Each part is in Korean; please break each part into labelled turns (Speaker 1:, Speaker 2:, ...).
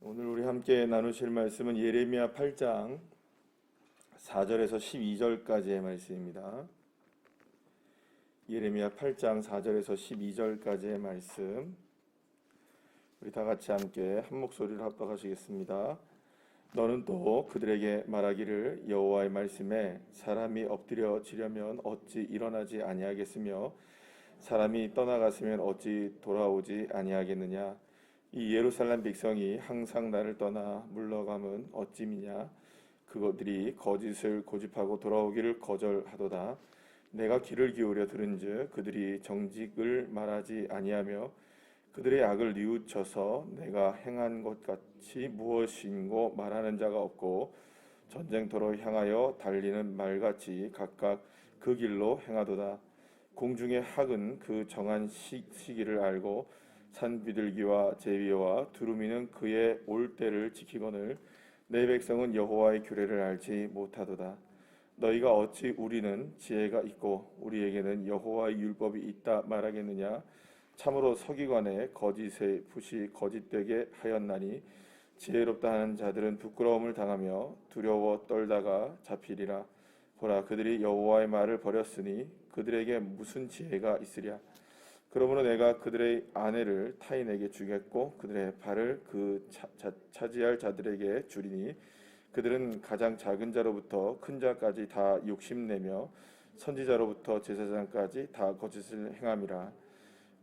Speaker 1: 오늘 우리 함께 나누실 말씀은 예레미야 8장 4절에서 12절까지의 말씀입니다. 예레미야 8장 4절에서 12절까지의 말씀, 우리 다 같이 함께 한 목소리로 합독하시겠습니다. 너는 또 그들에게 말하기를 여호와의 말씀에 사람이 엎드려지려면 어찌 일어나지 아니하겠으며 사람이 떠나갔으면 어찌 돌아오지 아니하겠느냐. 이 예루살렘 백성이 항상 나를 떠나 물러감은 어찌미냐. 그것들이 거짓을 고집하고 돌아오기를 거절하도다. 내가 귀를 기울여 들은즉 그들이 정직을 말하지 아니하며 그들의 악을 뉘우쳐서 내가 행한 것 같이 무엇인고 말하는 자가 없고 전쟁터로 향하여 달리는 말같이 각각 그 길로 행하도다. 공중의 학은 그 정한 시기를 알고 산 비둘기와 제비와 두루미는 그의 올 때를 지키거늘 내 백성은 여호와의 규례를 알지 못하도다. 너희가 어찌 우리는 지혜가 있고 우리에게는 여호와의 율법이 있다 말하겠느냐. 참으로 서기관의 거짓의 붓이 거짓되게 하였나니 지혜롭다 하는 자들은 부끄러움을 당하며 두려워 떨다가 잡히리라. 보라, 그들이 여호와의 말을 버렸으니 그들에게 무슨 지혜가 있으랴. 그러므로 내가 그들의 아내를 타인에게 주겠고 그들의 발을 차지할 자들에게 주리니 그들은 가장 작은 자로부터 큰 자까지 다 욕심내며 선지자로부터 제사장까지 다 거짓을 행함이라.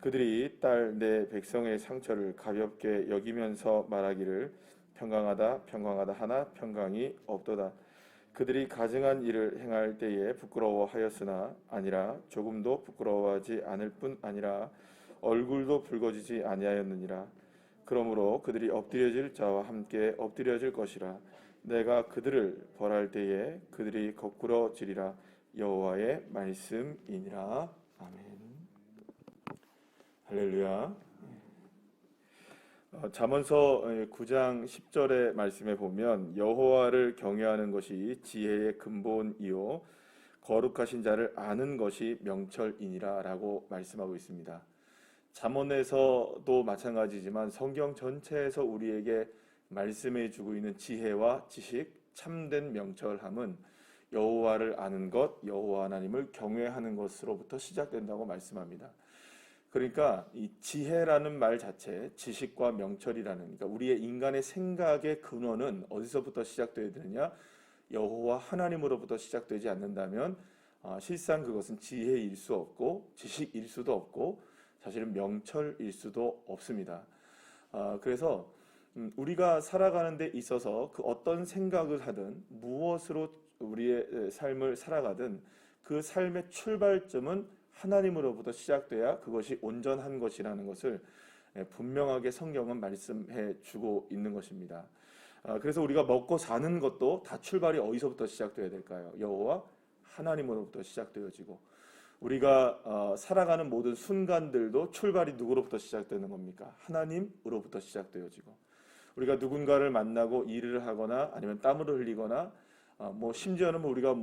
Speaker 1: 그들이 딸 내 백성의 상처를 가볍게 여기면서 말하기를 평강하다 평강하다 하나 평강이 없도다. 그들이 가증한 일을 행할 때에 부끄러워하였으나 아니라 조금도 부끄러워하지 않을 뿐 아니라 얼굴도 붉어지지 아니하였느니라. 그러므로 그들이 엎드려질 자와 함께 엎드려질 것이라. 내가 그들을 벌할 때에 그들이 거꾸러지리라. 여호와의 말씀이니라. 아멘. 할렐루야. 잠언서 9장 10절의 말씀에 보면 여호와를 경외하는 것이 지혜의 근본이요 거룩하신 자를 아는 것이 명철이니라 라고 말씀하고 있습니다. 잠언에서도 마찬가지지만 성경 전체에서 우리에게 말씀해 주고 있는 지혜와 지식, 참된 명철함은 여호와를 아는 것, 여호와 하나님을 경외하는 것으로부터 시작된다고 말씀합니다. 그러니까 이 지혜라는 말 자체, 지식과 명철이라는, 그러니까 우리의 인간의 생각의 근원은 어디서부터 시작되어야 되느냐? 여호와 하나님으로부터 시작되지 않는다면 실상 그것은 지혜일 수 없고 지식일 수도 없고 사실은 명철일 수도 없습니다. 그래서 우리가 살아가는 데 있어서 그 어떤 생각을 하든 무엇으로 우리의 삶을 살아가든 그 삶의 출발점은 하나님으로부터 시작돼야 그것이 온전한 것이라는 것을 분명하게 성경은 말씀해 주고 있는 것입니다. 그래서 우리가 먹고 사는 것도 다 출발이 어디서부터 시작돼야 될까요? 여호와 하나님으로부터 시작되어지고 우리가 살아가는 모든 순간들도 출발이 누구로부터 시작되는 겁니까? 하나님으로부터 시작되어지고 우리가 누군가를 만나고 일을 하거나 아니면 땀을 흘리거나 심지어는 우리가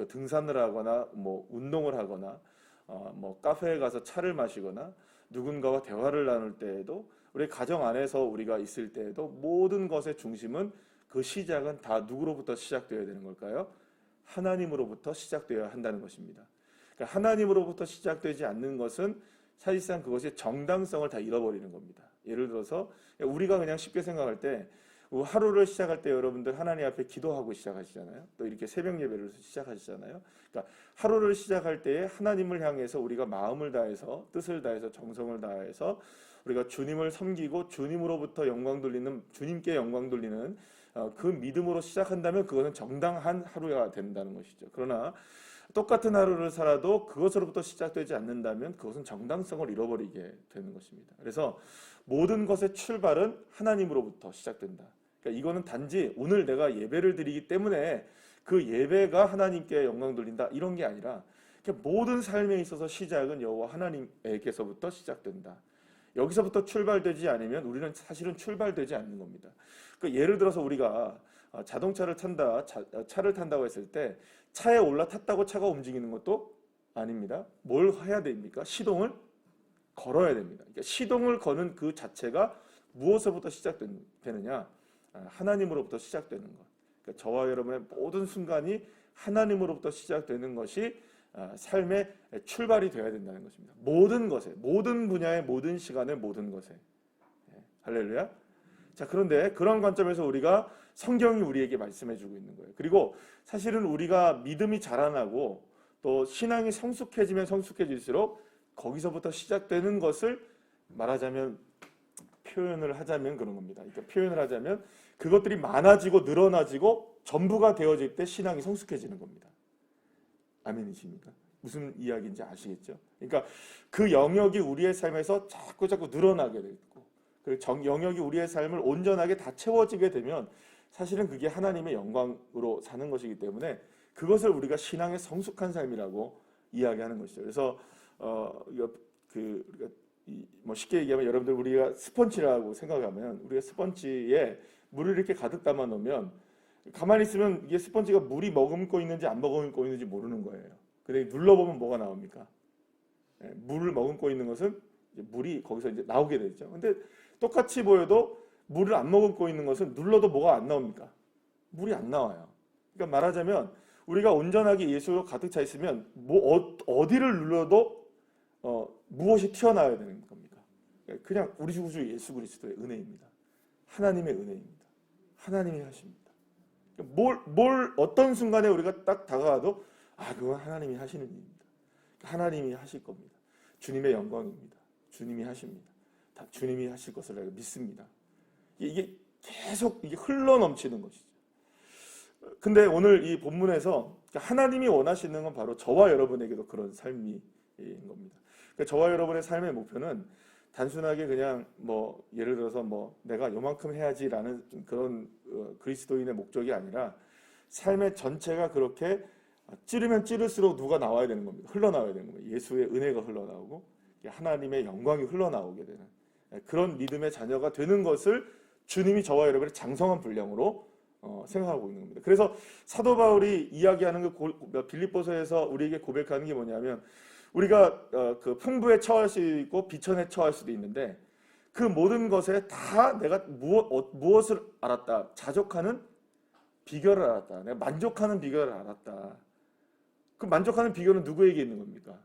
Speaker 1: 등산을 하거나 운동을 하거나 카페에 가서 차를 마시거나 누군가와 대화를 나눌 때에도 우리 가정 안에서 우리가 있을 때에도 모든 것의 중심은 그 시작은 다 누구로부터 시작되어야 되는 걸까요? 하나님으로부터 시작되어야 한다는 것입니다. 그러니까 하나님으로부터 시작되지 않는 것은 사실상 그것이 정당성을 다 잃어버리는 겁니다. 예를 들어서 우리가 그냥 쉽게 생각할 때 하루를 시작할 때 여러분들 하나님 앞에 기도하고 시작하시잖아요. 또 이렇게 새벽 예배를 시작하시잖아요. 그러니까 하루를 시작할 때에 하나님을 향해서 우리가 마음을 다해서 뜻을 다해서 정성을 다해서 우리가 주님을 섬기고 주님으로부터 영광 돌리는 주님께 영광 돌리는 그 믿음으로 시작한다면 그것은 정당한 하루가 된다는 것이죠. 그러나 똑같은 하루를 살아도 그것으로부터 시작되지 않는다면 그것은 정당성을 잃어버리게 되는 것입니다. 그래서 모든 것의 출발은 하나님으로부터 시작된다. 그러니까 이거는 단지 오늘 내가 예배를 드리기 때문에 그 예배가 하나님께 영광 돌린다 이런 게 아니라 모든 삶에 있어서 시작은 여호와 하나님에게서부터 시작된다. 여기서부터 출발되지 않으면 우리는 사실은 출발되지 않는 겁니다. 그러니까 예를 들어서 우리가 자동차를 차를 탄다고 했을 때 차에 올라탔다고 차가 움직이는 것도 아닙니다. 뭘 해야 됩니까? 시동을 걸어야 됩니다. 그러니까 시동을 거는 그 자체가 무엇으로부터 시작되느냐? 하나님으로부터 시작되는 것. 그러니까 저와 여러분의 모든 순간이 하나님으로부터 시작되는 것이 삶의 출발이 되어야 된다는 것입니다. 모든 것에, 모든 분야의 모든 시간의 모든 것에. 할렐루야. 자, 그런데 그런 관점에서 우리가 성경이 우리에게 말씀해주고 있는 거예요. 그리고 사실은 우리가 믿음이 자라나고 또 신앙이 성숙해지면 성숙해질수록 거기서부터 시작되는 것을 말하자면 표현을 하자면 그런 겁니다. 그러니까 표현을 하자면 그것들이 많아지고 늘어나지고 전부가 되어질 때 신앙이 성숙해지는 겁니다. 아멘이십니까? 무슨 이야기인지 아시겠죠? 그러니까 그 영역이 우리의 삶에서 자꾸 늘어나게 되고 그 영역이 우리의 삶을 온전하게 다 채워지게 되면 사실은 그게 하나님의 영광으로 사는 것이기 때문에 그것을 우리가 신앙의 성숙한 삶이라고 이야기하는 것이죠. 그래서 쉽게 얘기하면 여러분들 우리가 스펀지라고 생각하면 우리가 스펀지에 물을 이렇게 가득 담아 놓으면 가만히 있으면 이게 스펀지가 물이 머금고 있는지 안 머금고 있는지 모르는 거예요. 근데 눌러보면 뭐가 나옵니까? 물을 머금고 있는 것은 이제 물이 거기서 이제 나오게 되죠. 근데 똑같이 보여도 물을 안 머금고 있는 것은 눌러도 뭐가 안 나옵니까? 물이 안 나와요. 그러니까 말하자면 우리가 온전하게 예수로 가득 차 있으면 어디를 눌러도 무엇이 튀어나와야 되는 겁니까? 그냥 우리 구주 예수 그리스도의 은혜입니다. 하나님의 은혜입니다. 하나님이 하십니다. 어떤 순간에 우리가 딱 다가와도 그건 하나님이 하시는 일입니다. 하나님이 하실 겁니다. 주님의 영광입니다. 주님이 하십니다. 다 주님이 하실 것을 내가 믿습니다. 이게 계속 이게 흘러 넘치는 것이죠. 근데 오늘 이 본문에서 하나님이 원하시는 건 바로 저와 여러분에게도 그런 삶인 겁니다. 그러니까 저와 여러분의 삶의 목표는 단순하게 그냥 예를 들어서 내가 요만큼 해야지라는 그런 그리스도인의 목적이 아니라 삶의 전체가 그렇게 찌르면 찌를수록 누가 나와야 되는 겁니다. 흘러나와야 되는 겁니다. 예수의 은혜가 흘러나오고 하나님의 영광이 흘러나오게 되는 그런 믿음의 자녀가 되는 것을 주님이 저와 여러분의 장성한 분량으로 생각하고 있는 겁니다. 그래서 사도 바울이 이야기하는 빌립보서에서 우리에게 고백하는 게 뭐냐면 우리가 그 풍부에 처할 수 있고 비천에 처할 수도 있는데 그 모든 것에 다 내가 무엇을 알았다. 자족하는 비결을 알았다. 내가 만족하는 비결을 알았다. 그 만족하는 비결은 누구에게 있는 겁니까?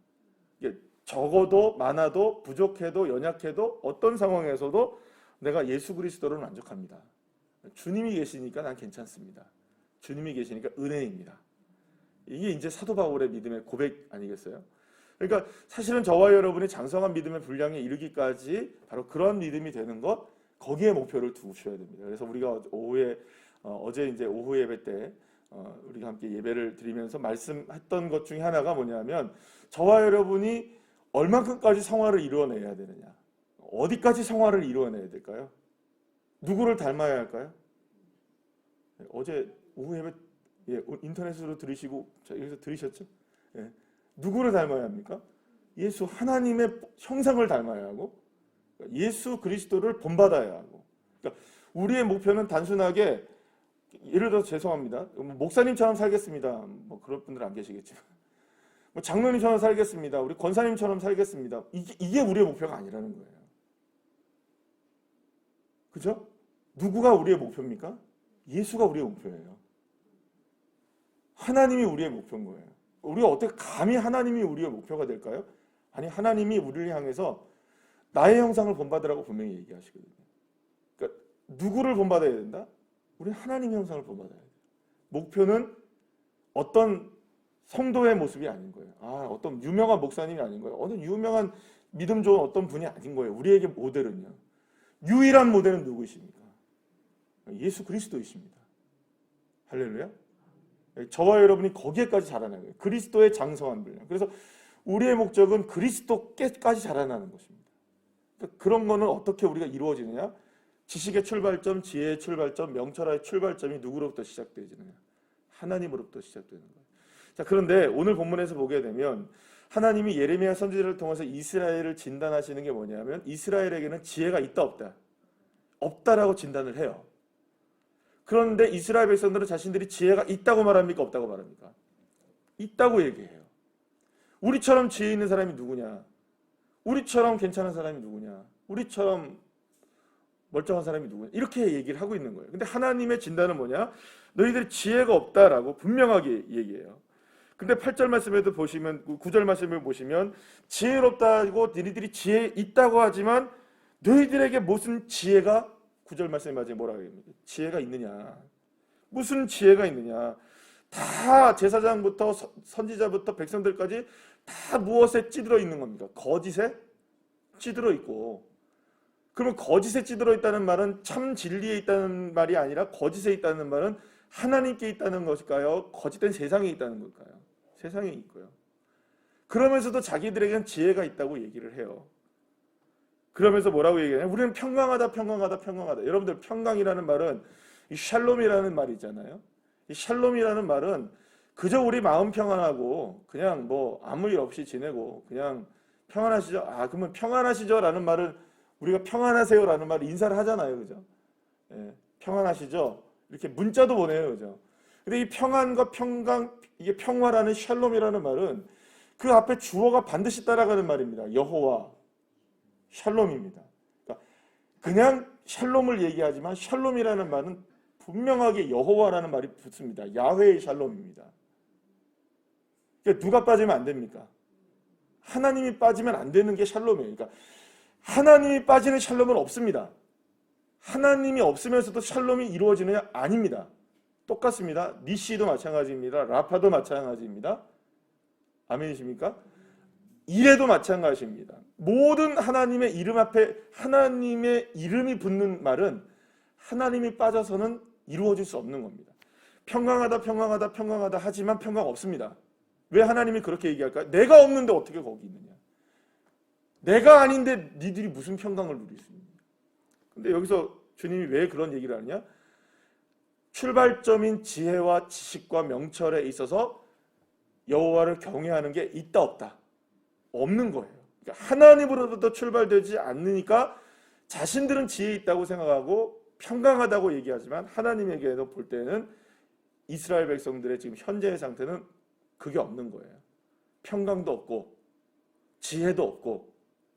Speaker 1: 적어도 많아도 부족해도 연약해도 어떤 상황에서도 내가 예수 그리스도를 만족합니다. 주님이 계시니까 난 괜찮습니다. 주님이 계시니까 은혜입니다. 이게 이제 사도 바울의 믿음의 고백 아니겠어요? 그러니까 사실은 저와 여러분이 장성한 믿음의 분량에 이르기까지 바로 그런 믿음이 되는 것, 거기에 목표를 두셔야 됩니다. 그래서 우리가 어제 이제 오후 예배 때 우리가 함께 예배를 드리면서 말씀했던 것 중에 하나가 뭐냐면 저와 여러분이 얼만큼까지 성화를 이루어내야 되느냐, 어디까지 성화를 이루어내야 될까요? 누구를 닮아야 할까요? 어제 오후 예배 인터넷으로 들으시고 여기서 들으셨죠? 누구를 닮아야 합니까? 예수 하나님의 형상을 닮아야 하고 예수 그리스도를 본받아야 하고. 그러니까 우리의 목표는 단순하게 예를 들어서 죄송합니다. 목사님처럼 살겠습니다. 그럴 분들 안 계시겠지만 장로님처럼 살겠습니다. 우리 권사님처럼 살겠습니다. 이게 우리의 목표가 아니라는 거예요. 그죠? 누구가 우리의 목표입니까? 예수가 우리의 목표예요. 하나님이 우리의 목표인 거예요. 우리가 어떻게 감히 하나님이 우리의 목표가 될까요? 아니, 하나님이 우리를 향해서 나의 형상을 본받으라고 분명히 얘기하시거든요. 그러니까 누구를 본받아야 된다? 우리 하나님의 형상을 본받아야 돼요. 목표는 어떤 성도의 모습이 아닌 거예요. 어떤 유명한 목사님이 아닌 거예요. 어느 유명한 믿음 좋은 어떤 분이 아닌 거예요. 우리에게 모델은요. 유일한 모델은 누구이십니까? 예수 그리스도이십니다. 할렐루야. 저와 여러분이 거기에까지 자라나는 거예요. 그리스도의 장성한 분량. 그래서 우리의 목적은 그리스도께까지 자라나는 것입니다. 그러니까 그런 거는 어떻게 우리가 이루어지느냐? 지식의 출발점, 지혜의 출발점, 명철의 출발점이 누구로부터 시작되느냐? 하나님으로부터 시작되는 거예요. 자, 그런데 오늘 본문에서 보게 되면 하나님이 예레미야 선지자를 통해서 이스라엘을 진단하시는 게 뭐냐면 이스라엘에게는 지혜가 있다 없다. 없다라고 진단을 해요. 그런데 이스라엘 백성들은 자신들이 지혜가 있다고 말합니까? 없다고 말합니까? 있다고 얘기해요. 우리처럼 지혜 있는 사람이 누구냐? 우리처럼 괜찮은 사람이 누구냐? 우리처럼 멀쩡한 사람이 누구냐? 이렇게 얘기를 하고 있는 거예요. 근데 하나님의 진단은 뭐냐? 너희들이 지혜가 없다라고 분명하게 얘기해요. 근데 8절 말씀에도 보시면, 9절 말씀을 보시면 지혜롭다고 너희들이 지혜 있다고 하지만 너희들에게 무슨 지혜가, 9절 말씀에 맞아요. 뭐라고 합니까? 지혜가 있느냐? 무슨 지혜가 있느냐? 다 제사장부터 선지자부터 백성들까지 다 무엇에 찌들어 있는 겁니까? 거짓에 찌들어 있고. 그러면 거짓에 찌들어 있다는 말은 참 진리에 있다는 말이 아니라 거짓에 있다는 말은 하나님께 있다는 것일까요? 거짓된 세상에 있다는 걸까요? 세상에 있고요. 그러면서도 자기들에게는 지혜가 있다고 얘기를 해요. 그러면서 뭐라고 얘기해요? 우리는 평강하다, 평강하다, 평강하다. 여러분들 평강이라는 말은 이 샬롬이라는 말이 있잖아요. 이 샬롬이라는 말은 그저 우리 마음 평안하고 그냥 뭐 아무 일 없이 지내고 그냥 평안하시죠? 아, 그러면 평안하시죠? 라는 말을 우리가 평안하세요? 라는 말을 인사를 하잖아요. 그죠? 예, 평안하시죠? 이렇게 문자도 보내요. 그죠? 근데 이 평안과 평강, 이게 평화라는 샬롬이라는 말은 그 앞에 주어가 반드시 따라가는 말입니다. 여호와, 샬롬입니다. 그러니까 그냥 샬롬을 얘기하지만 샬롬이라는 말은 분명하게 여호와라는 말이 붙습니다. 야훼의 샬롬입니다. 그러니까 누가 빠지면 안 됩니까? 하나님이 빠지면 안 되는 게 샬롬이에요. 그러니까 하나님이 빠지는 샬롬은 없습니다. 하나님이 없으면서도 샬롬이 이루어지느냐? 아닙니다. 똑같습니다. 니시도 마찬가지입니다. 라파도 마찬가지입니다. 아멘이십니까? 이래도 마찬가지입니다. 모든 하나님의 이름 앞에 하나님의 이름이 붙는 말은 하나님이 빠져서는 이루어질 수 없는 겁니다. 평강하다, 평강하다, 평강하다 하지만 평강 없습니다. 왜 하나님이 그렇게 얘기할까요? 내가 없는데 어떻게 거기 있느냐? 내가 아닌데 니들이 무슨 평강을 누릴 수 있느냐? 근데 여기서 주님이 왜 그런 얘기를 하느냐? 출발점인 지혜와 지식과 명철에 있어서 여호와를 경외하는 게 있다 없다? 없는 거예요. 그러니까 하나님으로부터 출발되지 않으니까 자신들은 지혜 있다고 생각하고 평강하다고 얘기하지만 하나님에게도 볼 때는 이스라엘 백성들의 지금 현재의 상태는 그게 없는 거예요. 평강도 없고 지혜도 없고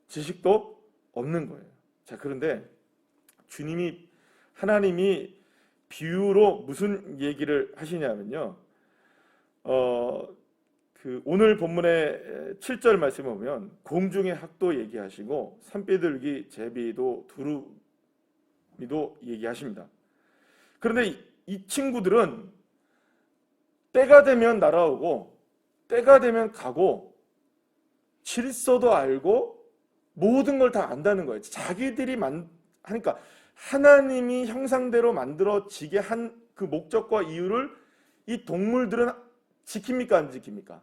Speaker 1: 지식도 없는 거예요. 자, 그런데 주님이, 하나님이 비유로 무슨 얘기를 하시냐면요. 오늘 본문의 7절 말씀을 보면 공중의 학도 얘기하시고 산비둘기, 제비도, 두루미도 얘기하십니다. 그런데 이 친구들은 때가 되면 날아오고 때가 되면 가고 질서도 알고 모든 걸 다 안다는 거예요. 자기들이 하니까 하나님이 형상대로 만들어지게 한 그 목적과 이유를 이 동물들은 지킵니까? 안 지킵니까?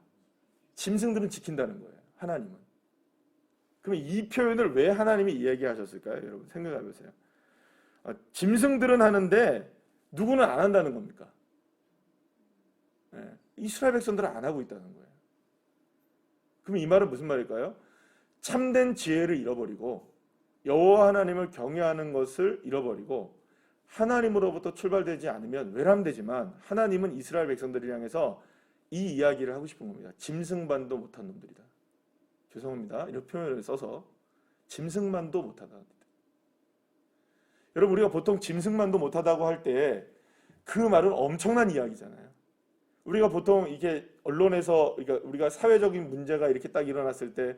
Speaker 1: 짐승들은 지킨다는 거예요. 하나님은. 그러면 이 표현을 왜 하나님이 이야기하셨을까요? 여러분 생각해 보세요. 짐승들은 하는데 누구는 안 한다는 겁니까? 네. 이스라엘 백성들은 안 하고 있다는 거예요. 그럼 이 말은 무슨 말일까요? 참된 지혜를 잃어버리고 여호와 하나님을 경외하는 것을 잃어버리고 하나님으로부터 출발되지 않으면 외람되지만 하나님은 이스라엘 백성들을 향해서 이 이야기를 하고 싶은 겁니다. 짐승만도 못한 놈들이다. 죄송합니다. 이런 표현을 써서 짐승만도 못하다. 여러분 우리가 보통 짐승만도 못하다고 할 때 그 말은 엄청난 이야기잖아요. 우리가 보통 이게 언론에서 그러니까 우리가 사회적인 문제가 이렇게 딱 일어났을 때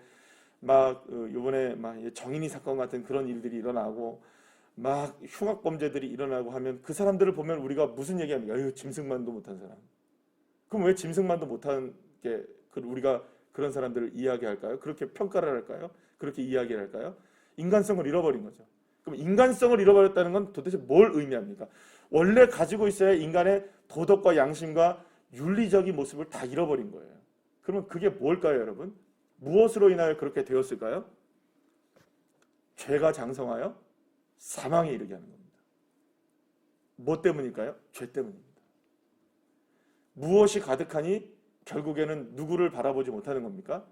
Speaker 1: 막 이번에 막 정인이 사건 같은 그런 일들이 일어나고 막 흉악 범죄들이 일어나고 하면 그 사람들을 보면 우리가 무슨 얘기합니까? 아유, 짐승만도 못한 사람. 그럼 왜 짐승만도 못한 게 우리가 그런 사람들을 이야기할까요? 그렇게 평가를 할까요? 그렇게 이야기를 할까요? 인간성을 잃어버린 거죠. 그럼 인간성을 잃어버렸다는 건 도대체 뭘 의미합니까? 원래 가지고 있어야 인간의 도덕과 양심과 윤리적인 모습을 다 잃어버린 거예요. 그러면 그게 뭘까요, 여러분? 무엇으로 인하여 그렇게 되었을까요? 죄가 장성하여 사망에 이르게 하는 겁니다. 뭐 때문일까요? 죄 때문입니다. 무엇이 가득하니 결국에는 누구를 바라보지 못하는 겁니까?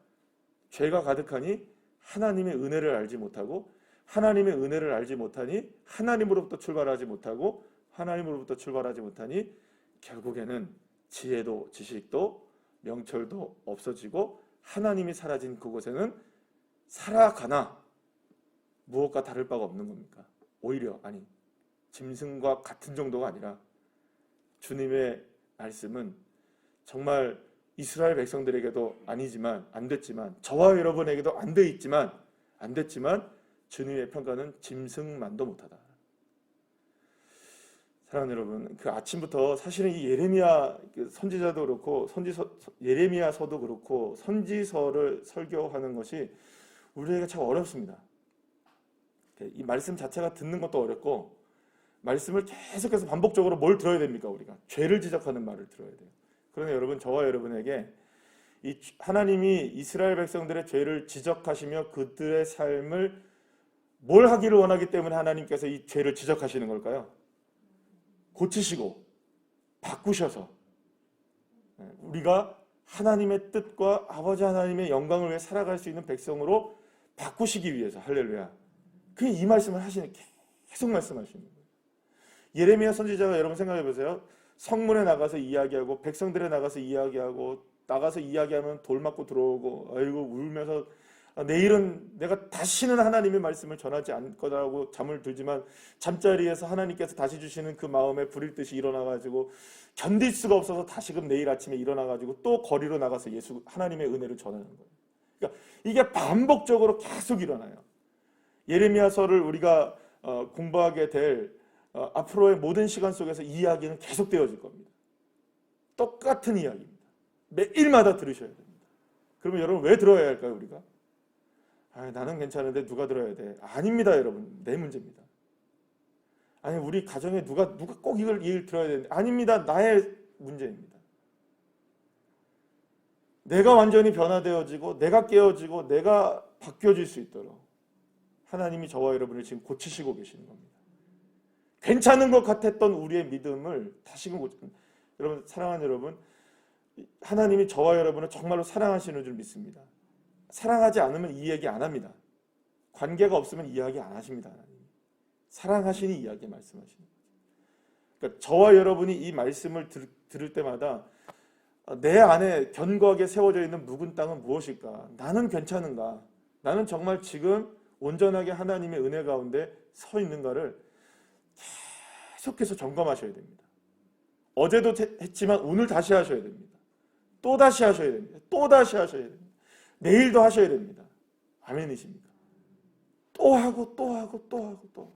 Speaker 1: 죄가 가득하니 하나님의 은혜를 알지 못하고 하나님의 은혜를 알지 못하니 하나님으로부터 출발하지 못하고 하나님으로부터 출발하지 못하니 결국에는 지혜도 지식도 명철도 없어지고 하나님이 사라진 그곳에는 살아가나 무엇과 다를 바가 없는 겁니까? 오히려 짐승과 같은 정도가 아니라 주님의 말씀은 정말 이스라엘 백성들에게도 아니지만 안 됐지만 저와 여러분에게도 안 됐지만 주님의 평가는 짐승만도 못하다. 사랑하는 여러분, 그 아침부터 사실은 이 예레미야 선지자도 그렇고 예레미야서도 그렇고 선지서를 설교하는 것이 우리에게 참 어렵습니다. 이 말씀 자체가 듣는 것도 어렵고 말씀을 계속해서 반복적으로 뭘 들어야 됩니까? 우리가 죄를 지적하는 말을 들어야 돼요. 그러나 여러분, 저와 여러분에게 이 하나님이 이스라엘 백성들의 죄를 지적하시며 그들의 삶을 뭘 하기를 원하기 때문에 하나님께서 이 죄를 지적하시는 걸까요? 고치시고 바꾸셔서 우리가 하나님의 뜻과 아버지 하나님의 영광을 위해 살아갈 수 있는 백성으로 바꾸시기 위해서, 할렐루야. 그게 이 말씀을 계속 말씀하시는 거예요. 예레미야 선지자가 여러분 생각해 보세요. 성문에 나가서 이야기하고 백성들에 나가서 이야기하고 나가서 이야기하면 돌 맞고 들어오고 아이고 울면서 내일은 내가 다시는 하나님의 말씀을 전하지 않을 거라고 잠을 들지만 잠자리에서 하나님께서 다시 주시는 그 마음에 불일 듯이 일어나가지고 견딜 수가 없어서 다시금 내일 아침에 일어나가지고 또 거리로 나가서 하나님의 은혜를 전하는 거예요. 그러니까 이게 반복적으로 계속 일어나요. 예레미야서를 우리가 공부하게 될 앞으로의 모든 시간 속에서 이 이야기는 계속되어질 겁니다. 똑같은 이야기입니다. 매일마다 들으셔야 됩니다. 그러면 여러분 왜 들어야 할까요? 우리가? 나는 괜찮은데 누가 들어야 돼? 아닙니다, 여러분. 내 문제입니다. 아니 우리 가정에 누가 꼭 이걸 들어야 되는데 아닙니다. 나의 문제입니다. 내가 완전히 변화되어지고 내가 깨어지고 내가 바뀌어질 수 있도록 하나님이 저와 여러분을 지금 고치시고 계시는 겁니다. 괜찮은 것 같았던 우리의 믿음을 다시금 고치는. 여러분, 사랑하는 여러분, 하나님이 저와 여러분을 정말로 사랑하시는 줄 믿습니다. 사랑하지 않으면 이 이야기 안 합니다. 관계가 없으면 이야기 안 하십니다. 하나님. 사랑하시니 이야기 말씀하시는 거죠. 그러니까 저와 여러분이 이 말씀을 들을 때마다 내 안에 견고하게 세워져 있는 묵은 땅은 무엇일까? 나는 괜찮은가? 나는 정말 지금 온전하게 하나님의 은혜 가운데 서 있는가를 계속해서 점검하셔야 됩니다. 어제도 했지만 오늘 다시 하셔야 됩니다. 또 다시 하셔야 됩니다. 또 다시 하셔야 됩니다. 내일도 하셔야 됩니다. 아멘이십니까? 또 하고 또 하고 또 하고 또.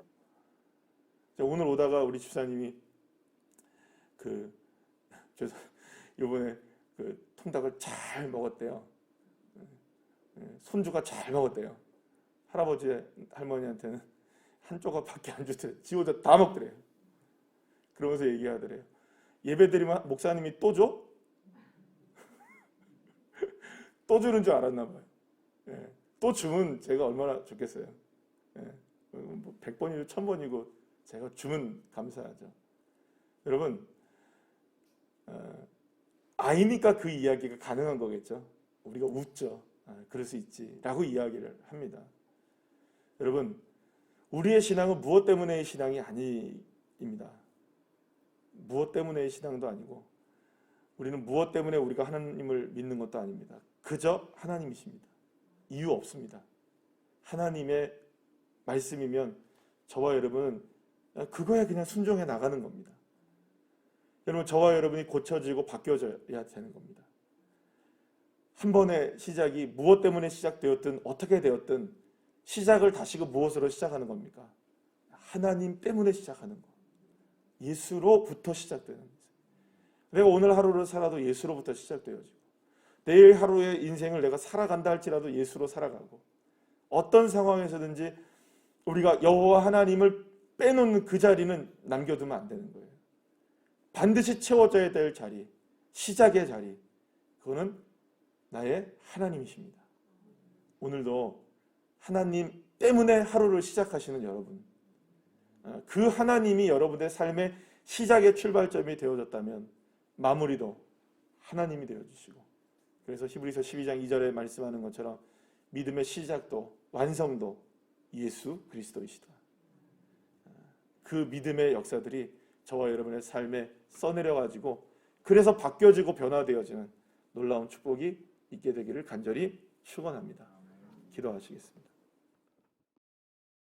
Speaker 1: 오늘 오다가 우리 집사님이 이번에 통닭을 잘 먹었대요. 손주가 잘 먹었대요. 할아버지 할머니한테는 한 조각밖에 안 주더래요. 지 혼자 다 먹더래요. 그러면서 얘기하더래요. 예배드리면 목사님이 또 줘? 또 주는 줄 알았나 봐요. 또 주면 제가 얼마나 좋겠어요. 100번이고 1000번이고 제가 주면 감사하죠. 여러분, 아이니까 그 이야기가 가능한 거겠죠. 우리가 웃죠. 그럴 수 있지 라고 이야기를 합니다. 여러분, 우리의 신앙은 무엇 때문에의 신앙이 아닙니다. 무엇 때문에의 신앙도 아니고 우리는 무엇 때문에 우리가 하나님을 믿는 것도 아닙니다. 그저 하나님이십니다. 이유 없습니다. 하나님의 말씀이면 저와 여러분은 그거에 그냥 순종해 나가는 겁니다. 여러분, 저와 여러분이 고쳐지고 바뀌어져야 되는 겁니다. 한 번의 시작이 무엇 때문에 시작되었든 어떻게 되었든 시작을 다시금 무엇으로 시작하는 겁니까? 하나님 때문에 시작하는 거. 예수로부터 시작되는 거죠. 내가 오늘 하루를 살아도 예수로부터 시작되어지고 내일 하루의 인생을 내가 살아간다 할지라도 예수로 살아가고 어떤 상황에서든지 우리가 여호와 하나님을 빼놓는 그 자리는 남겨두면 안 되는 거예요. 반드시 채워져야 될 자리, 시작의 자리, 그거는 나의 하나님이십니다. 오늘도 하나님 때문에 하루를 시작하시는 여러분, 그 하나님이 여러분의 삶의 시작의 출발점이 되어졌다면 마무리도 하나님이 되어주시고, 그래서 히브리서 12장 2절에 말씀하는 것처럼 믿음의 시작도 완성도 예수 그리스도이시다. 그 믿음의 역사들이 저와 여러분의 삶에 써내려가지고 그래서 바뀌어지고 변화되어지는 놀라운 축복이 있게 되기를 간절히 축원합니다. 기도하시겠습니다.